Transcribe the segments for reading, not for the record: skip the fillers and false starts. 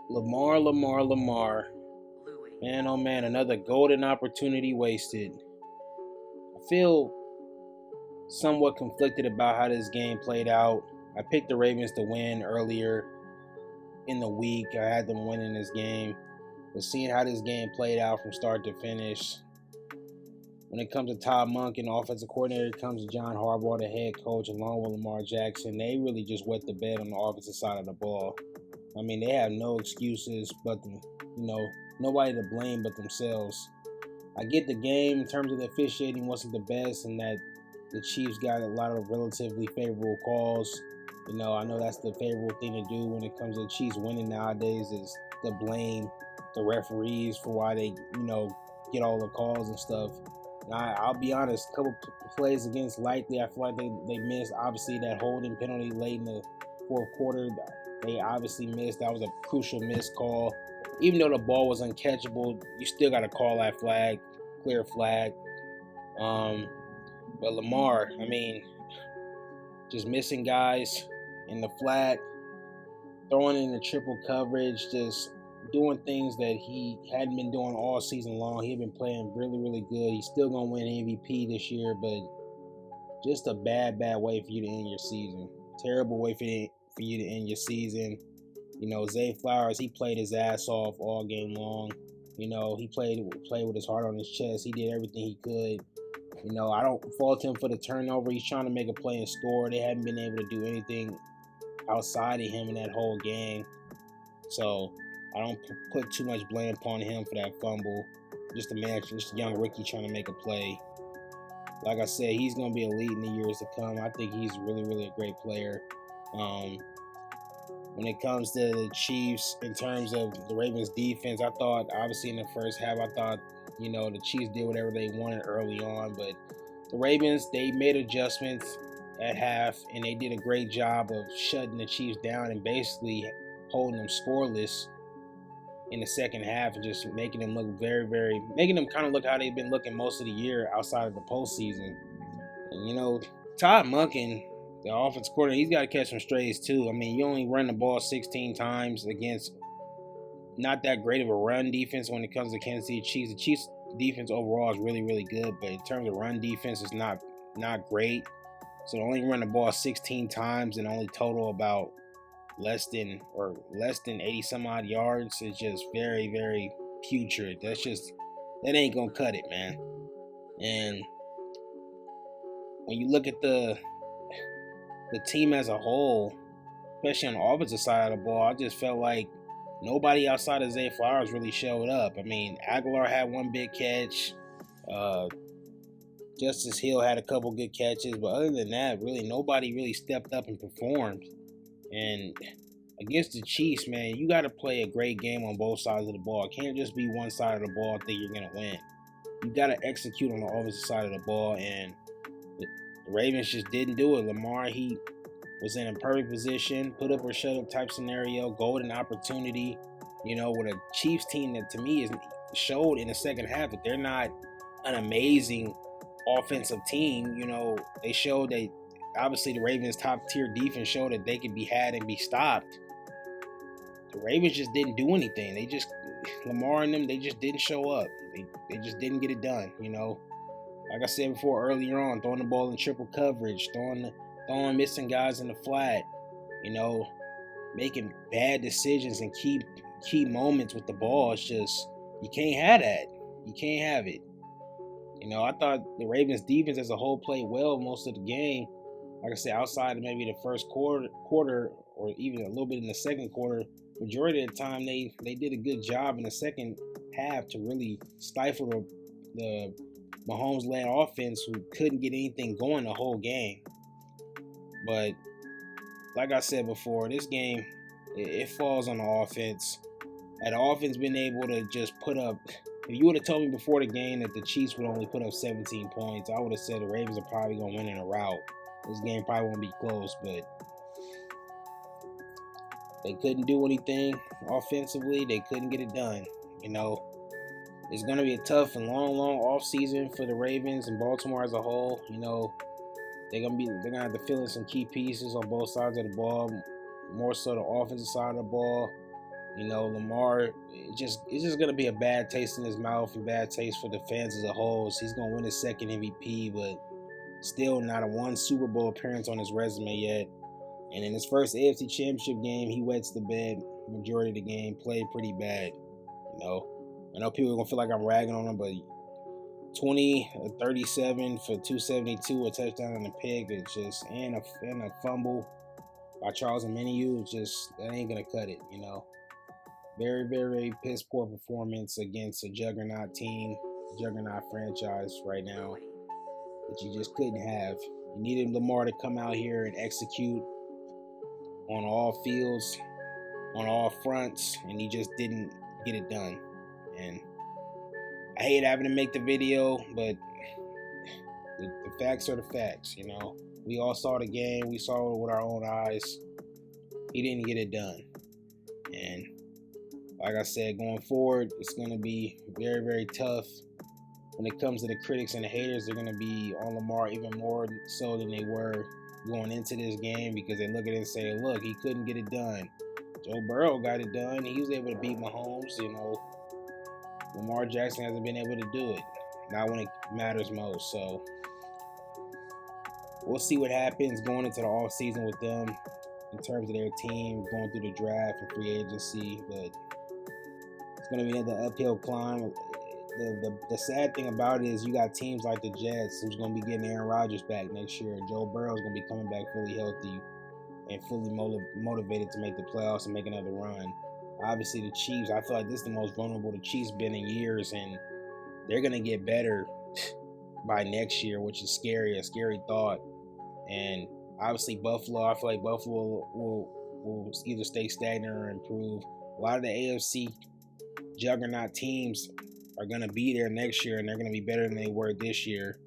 Lamar. Man, oh man, another golden opportunity wasted. I feel somewhat conflicted about how this game played out. I picked the Ravens to win earlier in the week. I had them winning this game. But seeing how this game played out from start to finish, when it comes to Todd Monk and offensive coordinator, it comes to John Harbaugh, the head coach, along with Lamar Jackson, they really just wet the bed on the offensive side of the ball. I mean, they have no excuses but them, nobody to blame but themselves. I get the game in terms of the officiating wasn't the best, and that the Chiefs got a lot of relatively favorable calls. I know that's the favorable thing to do when it comes to the Chiefs winning nowadays is to blame the referees for why they, get all the calls and stuff. And I'll be honest, a couple plays against Likely, I feel like they missed. Obviously, that holding penalty late in the fourth quarter, they obviously missed. That was a crucial missed call. Even though the ball was uncatchable, you still got to call that flag, clear flag. But Lamar, I mean, just missing guys in the flat, throwing in the triple coverage, just doing things that he hadn't been doing all season long. He had been playing really, really good. He's still going to win MVP this year, but just a bad way for you to end your season. Terrible way for you to end your season. Zay Flowers, he played his ass off all game long. He played with his heart on his chest. He did everything he could. I don't fault him for the turnover. He's trying to make a play and score. They hadn't been able to do anything outside of him in that whole game. So I don't put too much blame upon him for that fumble. Just a young rookie trying to make a play. Like I said, he's going to be elite in the years to come. I think he's really, really a great player. When it comes to the Chiefs, in terms of the Ravens defense, I thought, obviously in the first half, the Chiefs did whatever they wanted early on, but the Ravens, they made adjustments at half, and they did a great job of shutting the Chiefs down and basically holding them scoreless in the second half and just making them look making them kind of look how they've been looking most of the year outside of the postseason. And, Todd Monken, the offensive coordinator, he's got to catch some strays too. I mean, you only run the ball 16 times against not that great of a run defense when it comes to Kansas City Chiefs. The Chiefs defense overall is really, really good, but in terms of run defense, it's not great. So to only run the ball 16 times and only total about less than 80 some odd yards is just very, very putrid. That ain't gonna cut it, man. And when you look at the team as a whole, especially on the offensive side of the ball, I just felt like nobody outside of Zay Flowers really showed up. I mean, Aguilar had one big catch. Justice Hill had a couple good catches, but other than that, really nobody really stepped up and performed. And against the Chiefs, man, you got to play a great game on both sides of the ball. It can't just be one side of the ball think you're going to win. You got to execute on the offensive side of the ball, and the Ravens just didn't do it. Lamar, he was in a perfect position, put up or shut up type scenario, golden opportunity, with a Chiefs team that to me showed in the second half that they're not an amazing offensive team. They showed that obviously the Ravens top tier defense showed that they could be had and be stopped. The Ravens just didn't do anything. Lamar and them, they just didn't show up. They just didn't get it done. Like I said before earlier on, throwing the ball in triple coverage, throwing missing guys in the flat, making bad decisions and key moments with the ball. It's just, you can't have that. You can't have it. I thought the Ravens defense as a whole played well most of the game. Like I said, outside of maybe the first quarter or even a little bit in the second quarter, majority of the time they did a good job in the second half to really stifle the Mahomes-led offense, who couldn't get anything going the whole game. But like I said before, this game, it falls on the offense. Had the offense been able to just put up, if you would have told me before the game that the Chiefs would only put up 17 points, I would have said the Ravens are probably going to win in a rout. This game probably won't be close, but they couldn't do anything offensively. They couldn't get it done. It's going to be a tough and long off season for the Ravens and Baltimore as a whole. They're gonna have to fill in some key pieces on both sides of the ball, more so the offensive side of the ball. Lamar, it's just gonna be a bad taste in his mouth and bad taste for the fans as a whole. So he's gonna win his second MVP, but still not a one Super Bowl appearance on his resume yet. And in his first AFC Championship game, he wets the bed majority of the game, played pretty bad. I know people are gonna feel like I'm ragging on him, but 20 37 for 272, a touchdown and a pick, and a fumble by Charles Omenihu, that ain't gonna cut it. Very, very piss poor performance against a juggernaut team, juggernaut franchise right now that you just couldn't have. You needed Lamar to come out here and execute on all fields, on all fronts, and he just didn't get it done. And I hate having to make the video, but the facts are the facts. We all saw the game, we saw it with our own eyes. He didn't get it done. And like I said, going forward, it's going to be very, very tough. When it comes to the critics and the haters, they're going to be on Lamar even more so than they were going into this game, because they look at it and say, look, he couldn't get it done. Joe Burrow got it done. He was able to beat Mahomes. Lamar Jackson hasn't been able to do it, not when it matters most. So we'll see what happens going into the offseason with them in terms of their team, going through the draft and free agency. But it's going to be another uphill climb. The sad thing about it is you got teams like the Jets who's going to be getting Aaron Rodgers back next year. Joe Burrow is going to be coming back fully healthy and fully motivated to make the playoffs and make another run. Obviously, the Chiefs, I feel like this is the most vulnerable the Chiefs been in years, and they're going to get better by next year, which is a scary thought. And obviously, Buffalo, I feel like Buffalo will either stay stagnant or improve. A lot of the AFC juggernaut teams are going to be there next year, and they're going to be better than they were this year.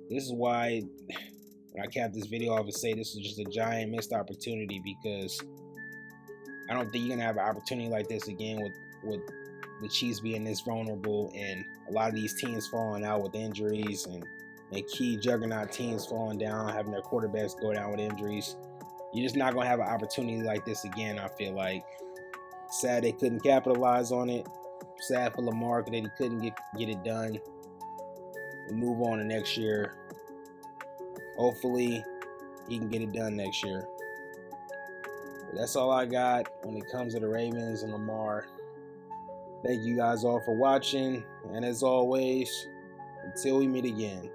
This is why when I capped this video off and say this is just a giant missed opportunity, because I don't think you're going to have an opportunity like this again with the Chiefs being this vulnerable and a lot of these teams falling out with injuries and key juggernaut teams falling down, having their quarterbacks go down with injuries. You're just not going to have an opportunity like this again, I feel like. Sad they couldn't capitalize on it. Sad for Lamar that he couldn't get it done. We move on to next year. Hopefully, he can get it done next year. But that's all I got when it comes to the Ravens and Lamar. Thank you guys all for watching. And as always, until we meet again.